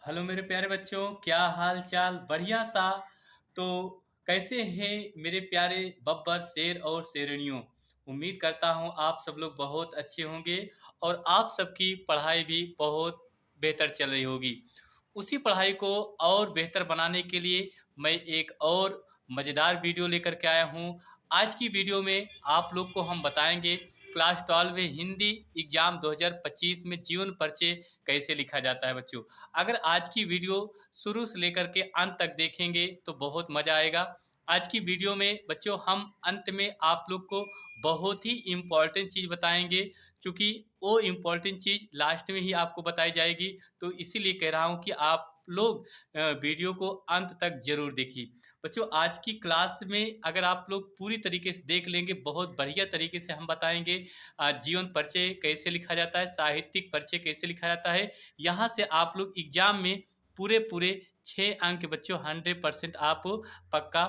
Hello मेरे प्यारे बच्चों, क्या हाल चाल? बढ़िया सा। तो कैसे हैं मेरे प्यारे बब्बर शेर और शेरनियों? उम्मीद करता हूँ आप सब लोग बहुत अच्छे होंगे और आप सबकी पढ़ाई भी बहुत बेहतर चल रही होगी। उसी पढ़ाई को और बेहतर बनाने के लिए मैं एक और मज़ेदार वीडियो लेकर के आया हूँ। आज की वीडियो में आप लोग को हम बताएंगे क्लास 12 में हिंदी एग्जाम 2025 में जीवन परिचय कैसे लिखा जाता है बच्चों। अगर आज की वीडियो शुरू से लेकर के अंत तक देखेंगे तो बहुत मज़ा आएगा। आज की वीडियो में बच्चों हम अंत में आप लोग को बहुत ही इम्पोर्टेंट चीज़ बताएंगे, क्योंकि वो इम्पोर्टेंट चीज़ लास्ट में ही आपको बताई जाएगी। तो इसीलिए कह रहा हूँ कि आप लोग वीडियो को अंत तक जरूर देखिए। बच्चों आज की क्लास में अगर आप लोग पूरी तरीके से देख लेंगे, बहुत बढ़िया तरीके से हम बताएंगे जीवन परिचय कैसे लिखा जाता है, साहित्यिक परिचय कैसे लिखा जाता है। यहाँ से आप लोग एग्जाम में पूरे पूरे 6 अंक बच्चों 100% आप पक्का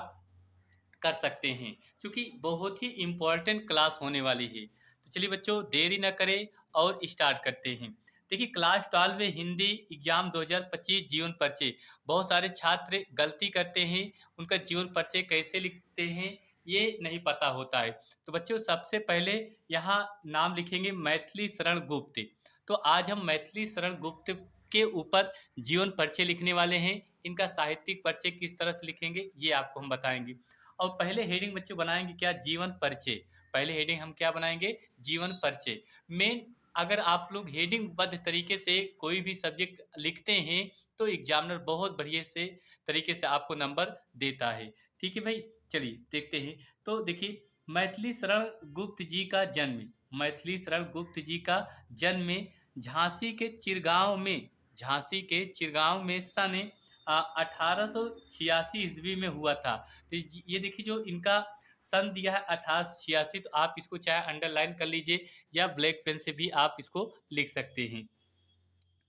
कर सकते हैं, क्योंकि बहुत ही इम्पोर्टेंट क्लास होने वाली है। तो चलिए बच्चों देरी न करें और स्टार्ट करते हैं। देखिए क्लास 12 में हिंदी एग्जाम 2025 जीवन परिचय, बहुत सारे छात्र गलती करते हैं, उनका जीवन परिचय कैसे लिखते हैं ये नहीं पता होता है। तो बच्चों सबसे पहले यहाँ नाम लिखेंगे मैथिली शरण गुप्त। तो आज हम मैथिली शरण गुप्त के ऊपर जीवन परिचय लिखने वाले हैं। इनका साहित्यिक परिचय किस तरह से लिखेंगे ये आपको हम बताएंगे। और पहले हेडिंग बच्चों बनाएंगे क्या? जीवन परिचय। पहले हेडिंग हम क्या बनाएंगे? जीवन परिचय। मेन अगर आप लोग हेडिंग बद्ध तरीके से कोई भी सब्जेक्ट लिखते हैं तो एग्जामिनर बहुत बढ़िया से तरीके से आपको नंबर देता है। ठीक है भाई, चलिए देखते हैं। तो देखिए मैथिली शरण गुप्त जी का जन्म, मैथिली शरण गुप्त जी का जन्म झांसी के चिरगांव में, झांसी के चिरगांव में सन 1886 ईस्वी में हुआ था। तो ये देखिए जो इनका सन दिया है 1886, तो आप इसको चाहे अंडरलाइन कर लीजिए या ब्लैक पेन से भी आप इसको लिख सकते हैं।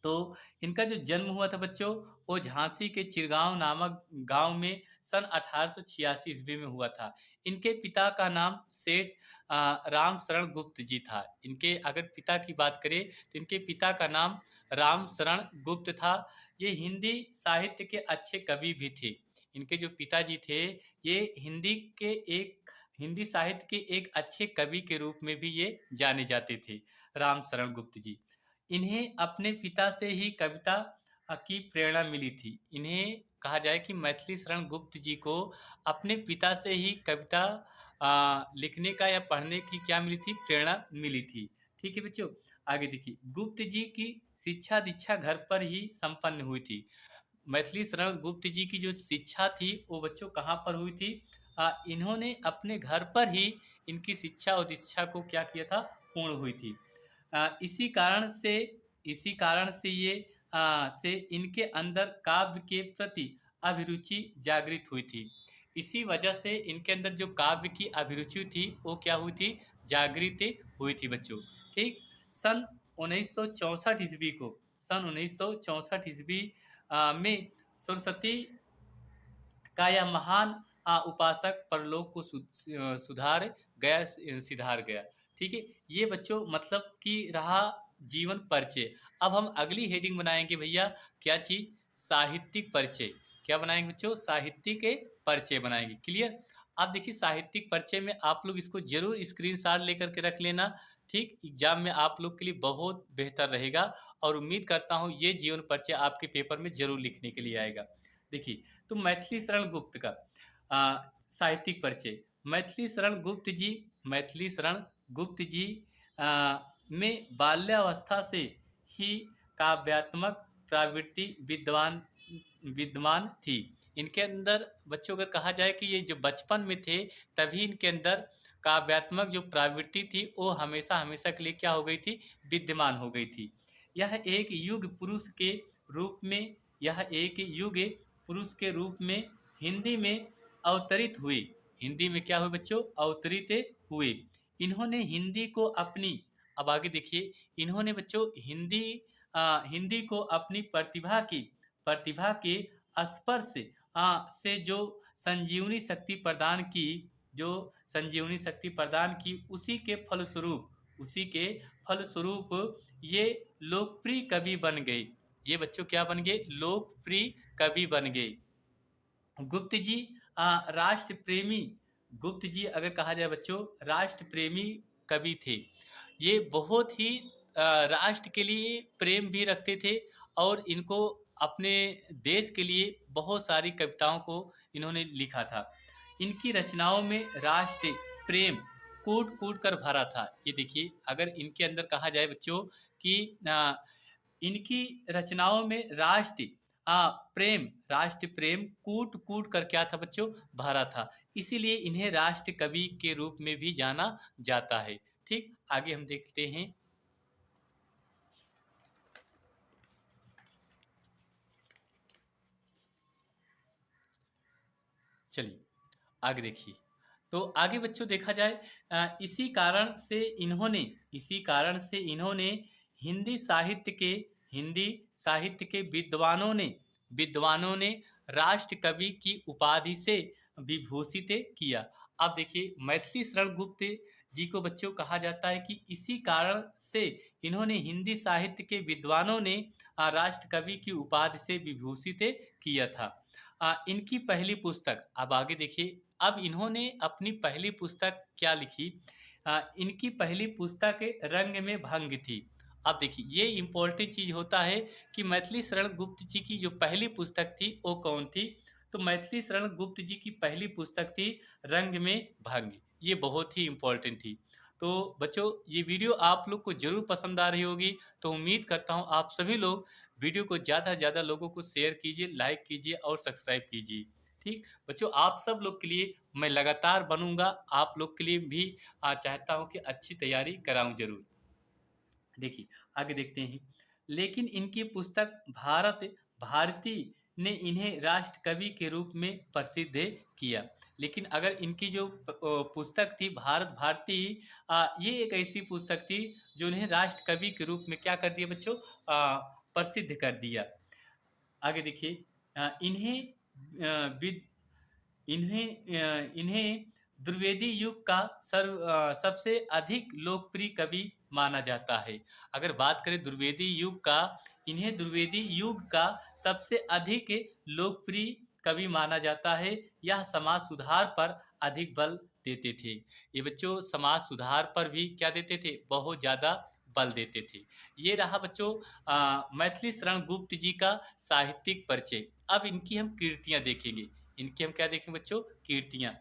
तो इनका जो जन्म हुआ था बच्चों वो झांसी के चिरगांव नामक गांव में सन 1886 ईस्वी में हुआ था। इनके पिता का नाम सेठ राम शरण गुप्त जी था। इनके अगर पिता की बात करें तो इनके पिता का नाम राम शरण गुप्त था। ये हिंदी साहित्य के अच्छे कवि भी थे। इनके जो पिताजी थे ये हिंदी साहित्य के एक अच्छे कवि के रूप में भी ये जाने जाते थे, राम शरण गुप्त जी। इन्हें अपने पिता से ही कविता की प्रेरणा मिली थी। इन्हें कहा जाए कि मैथिली शरण गुप्त जी को अपने पिता से ही कविता लिखने का या पढ़ने की क्या मिली थी? प्रेरणा मिली थी। ठीक है बच्चों, आगे देखिए। गुप्त जी की शिक्षा दीक्षा घर पर ही संपन्न हुई थी। मैथिली शरण गुप्त जी की जो शिक्षा थी वो बच्चों कहाँ पर हुई थी? इन्होंने अपने घर पर ही इनकी शिक्षा और दीक्षा को क्या किया था? पूर्ण हुई थी। इसी कारण से ये से इनके अंदर काव्य के प्रति अभिरुचि जागृत हुई थी। इसी वजह से इनके अंदर जो काव्य की अभिरुचि थी वो क्या हुई थी? जागृत हुई थी बच्चों। ठीक। सन 1964 ईस्वी को, सन 1964 ईस्वी में सरस्वती का यह महान उपासक परलोक को सिधार गया। ठीक है, ये बच्चों मतलब कि रहा जीवन परिचय। अब हम अगली हेडिंग बनाएंगे भैया, क्या चीज? साहित्यिक परिचय। क्या बनाएंगे बच्चों? साहित्यिक के परिचय बनाएंगे। क्लियर? अब देखिए साहित्यिक परिचय में आप लोग इसको जरूर स्क्रीनशॉट लेकर के रख लेना। ठीक, एग्जाम में आप लोग के लिए बहुत बेहतर रहेगा और उम्मीद करता हूँ ये जीवन परिचय आपके पेपर में जरूर लिखने के लिए आएगा। देखिए, तो मैथिली शरण गुप्त का साहित्यिक परिचय। मैथिली शरण गुप्त जी, मैथिली शरण गुप्त जी में बाल्यावस्था से ही काव्यात्मक प्रवृत्ति विद्वान थी। इनके अंदर बच्चों अगर कहा जाए कि ये जो बचपन में थे तभी इनके अंदर काव्यात्मक जो प्रवृत्ति थी वो हमेशा हमेशा के लिए क्या हो गई थी? विद्यमान हो गई थी। यह एक युग पुरुष के रूप में, यह एक युग पुरुष के रूप में हिंदी में अवतरित हुए। हिंदी में क्या हुए बच्चों? अवतरित हुए। इन्होंने हिंदी को अपनी, अब आगे देखिए, इन्होंने बच्चों हिंदी को अपनी प्रतिभा के स्पर्श से जो संजीवनी शक्ति प्रदान की, जो संजीवनी शक्ति प्रदान की, उसी के फलस्वरूप ये लोकप्रिय कवि बन गए। ये बच्चों क्या बन गए? लोकप्रिय कवि बन गए। गुप्त जी राष्ट्र प्रेमी, गुप्त जी अगर कहा जाए बच्चों राष्ट्र प्रेमी कवि थे। ये बहुत ही राष्ट्र के लिए प्रेम भी रखते थे और इनको अपने देश के लिए बहुत सारी कविताओं को इन्होंने लिखा था। इनकी रचनाओं में राष्ट्र प्रेम कूट कूट कर भरा था। ये देखिए अगर इनके अंदर कहा जाए बच्चों कि अ, इनकी रचनाओं में प्रेम, राष्ट्र प्रेम कूट कूट कर क्या था बच्चों? भरा था। इसीलिए इन्हें राष्ट्र कवि के रूप में भी जाना जाता है। ठीक, आगे हम देखते हैं। चलिए आगे देखिए। तो आगे बच्चों देखा जाए इसी कारण से इन्होंने हिंदी साहित्य के हिंदी साहित्य के विद्वानों ने राष्ट्र कवि की उपाधि से विभूषित किया। अब देखिए मैथिली शरण गुप्त जी को बच्चों कहा जाता है कि इसी कारण से इन्होंने हिंदी साहित्य के विद्वानों ने राष्ट्र कवि की उपाधि से विभूषित किया था। इनकी पहली पुस्तक, अब आगे देखिए, अब इन्होंने अपनी पहली पुस्तक क्या लिखी? इनकी पहली पुस्तक रंग में भंग थी। अब देखिए ये इम्पोर्टेंट चीज होता है कि मैथिली शरण गुप्त जी की जो पहली पुस्तक थी वो कौन थी? तो मैथिली शरण गुप्त जी की पहली पुस्तक थी रंग में भंग। ये बहुत ही इम्पोर्टेंट थी। तो बच्चों ये वीडियो आप लोग को जरूर पसंद आ रही होगी। तो उम्मीद करता हूँ आप सभी लोग वीडियो को ज़्यादा से ज़्यादा लोगों को शेयर कीजिए, लाइक कीजिए और सब्सक्राइब कीजिए। ठीक बच्चों, आप सब लोग के लिए मैं लगातार बनूंगा, आप लोग के लिए भी चाहता हूं कि अच्छी तैयारी कराऊं जरूर। देखिए आगे देखते हैं। लेकिन इनकी पुस्तक भारती ने इन्हें राष्ट्र कवि के रूप में प्रसिद्ध किया। लेकिन अगर इनकी जो पुस्तक थी भारत भारती, ये एक ऐसी पुस्तक थी जो इन्हें राष्ट्र कवि के रूप में क्या कर दिया बच्चों? प्रसिद्ध कर दिया। आगे देखिए इन्हें इन्हें द्विवेदी युग का सबसे अधिक लोकप्रिय कवि माना जाता है। अगर बात करें द्विवेदी युग का, इन्हें द्विवेदी युग का सबसे अधिक लोकप्रिय कवि माना जाता है। यह समाज सुधार पर अधिक बल देते थे। ये बच्चों समाज सुधार पर भी क्या देते थे? बहुत ज़्यादा बल देते थे। ये रहा बच्चों मैथिली शरण गुप्त जी का साहित्यिक परिचय। अब इनकी हम कीर्तियां देखेंगे। इनकी हम क्या देखेंगे बच्चों? कीर्तियां।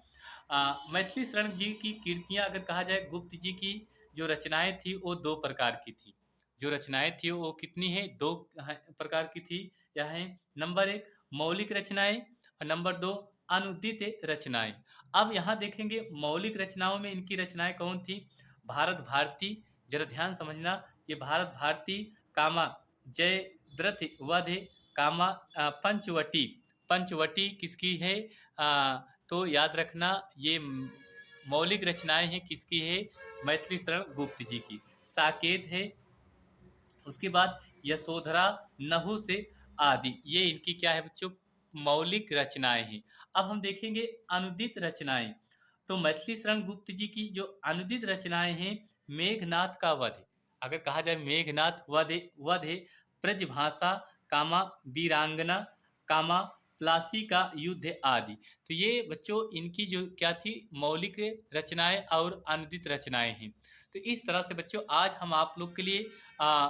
मैथिली शरण जी की कीर्तियां अगर कहा जाए, गुप्त जी की जो रचनाएं थी वो दो प्रकार की थी। जो रचनाएं थी वो कितनी है? दो प्रकार की थी। यह है नंबर एक मौलिक रचनाएं और नंबर दो अनुदित रचनाएं। अब यहाँ देखेंगे मौलिक रचनाओं में इनकी रचनाएं कौन थी? भारत भारती, जरा ध्यान समझना, ये भारत भारती, कामा जयद्रथ वध, कामा पंचवटी। पंचवटी किसकी है? तो याद रखना ये मौलिक रचनाएं हैं किसकी है? मैथिली शरण गुप्त जी की। साकेत है, उसके बाद यशोधरा, नहुस आदि, ये इनकी क्या है बच्चों? मौलिक रचनाएं हैं। अब हम देखेंगे अनुदित रचनाएं। तो मैथिली शरण गुप्त जी की जो अनुदित रचनाएं हैं, मेघनाथ का वध। अगर कहा जाए मेघनाथ वध है, ब्रजभाषा, कामा वीरांगना, कामा प्लासी का युद्ध आदि। तो ये बच्चों इनकी जो क्या थी? मौलिक रचनाएं और अनुदित रचनाएं हैं। तो इस तरह से बच्चों आज हम आप लोग के लिए आ,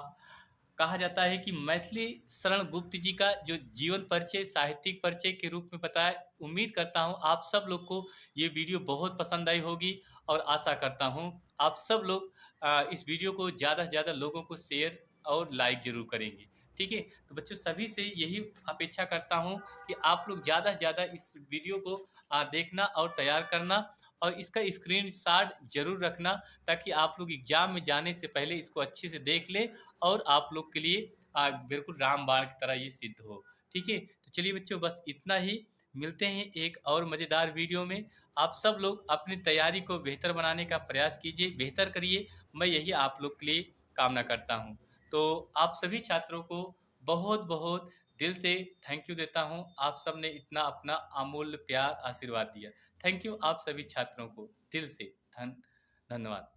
कहा जाता है कि मैथिली शरण गुप्त जी का जो जीवन परिचय साहित्यिक परिचय के रूप में बताया। उम्मीद करता हूं आप सब लोग को ये वीडियो बहुत पसंद आई होगी और आशा करता हूं आप सब लोग इस वीडियो को ज़्यादा से ज़्यादा लोगों को शेयर और लाइक जरूर करेंगे। ठीक है, तो बच्चों सभी से यही अपेक्षा करता हूं कि आप लोग ज़्यादा से ज़्यादा इस वीडियो को देखना और तैयार करना और इसका स्क्रीनशॉट जरूर रखना, ताकि आप लोग एग्जाम में जाने से पहले इसको अच्छे से देख ले और आप लोग के लिए बिल्कुल रामबाण की तरह ये सिद्ध हो। ठीक है, तो चलिए बच्चों बस इतना ही। मिलते हैं एक और मज़ेदार वीडियो में। आप सब लोग अपनी तैयारी को बेहतर बनाने का प्रयास कीजिए, बेहतर करिए। मैं यही आप लोग के लिए कामना करता हूँ। तो आप सभी छात्रों को बहुत बहुत दिल से थैंक यू देता हूँ। आप सब ने इतना अपना अमूल्य प्यार आशीर्वाद दिया। थैंक यू आप सभी छात्रों को दिल से धन्यवाद।